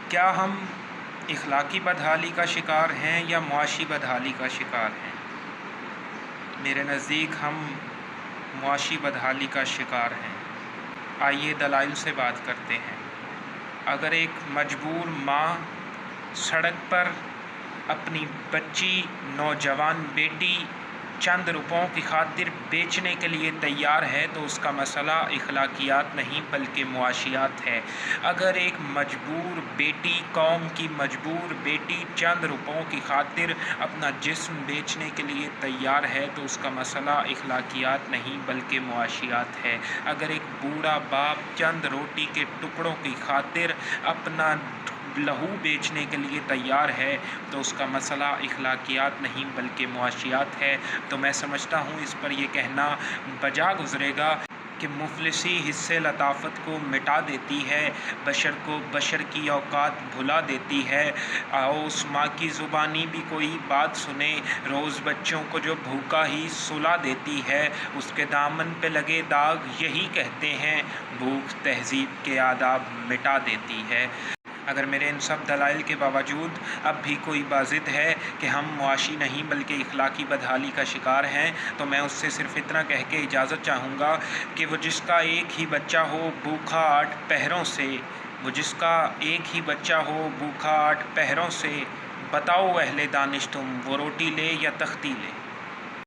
کیا ہم اخلاقی بدحالی کا شکار ہیں یا معاشی بدحالی کا شکار ہیں؟ میرے نزدیک ہم معاشی بدحالی کا شکار ہیں۔ آئیے دلائل سے بات کرتے ہیں۔ اگر ایک مجبور ماں سڑک پر اپنی بچی، نوجوان بیٹی چند روپوں کی خاطر بیچنے کے لیے تیار ہے تو اس کا مسئلہ اخلاقیات نہیں بلکہ معاشیات ہے۔ اگر ایک مجبور بیٹی، قوم کی مجبور بیٹی چند روپوں کی خاطر اپنا جسم بیچنے کے لیے تیار ہے تو اس کا مسئلہ اخلاقیات نہیں بلکہ معاشیات ہے۔ اگر ایک بوڑھا باپ چند روٹی کے ٹکڑوں کی خاطر اپنا لہو بیچنے کے لیے تیار ہے تو اس کا مسئلہ اخلاقیات نہیں بلکہ معاشیات ہے۔ تو میں سمجھتا ہوں اس پر یہ کہنا بجا گزرے گا کہ مفلسی حص لطافت کو مٹا دیتی ہے، بشر کو بشر کی اوقات بھلا دیتی ہے۔ آؤ اس ماں کی زبانی بھی کوئی بات سنے، روز بچوں کو جو بھوکا ہی سلا دیتی ہے، اس کے دامن پہ لگے داغ یہی کہتے ہیں، بھوک تہذیب کے آداب مٹا دیتی ہے۔ اگر میرے ان سب دلائل کے باوجود اب بھی کوئی بازد ہے کہ ہم معاشی نہیں بلکہ اخلاقی بدحالی کا شکار ہیں تو میں اس سے صرف اتنا کہہ کے اجازت چاہوں گا کہ وہ جس کا ایک ہی بچہ ہو بھوکا 8 پہروں سے، وہ جس کا ایک ہی بچہ ہو بھوکا 8 پہروں سے، بتاؤ اہل دانش تم وہ روٹی لے یا تختی لے؟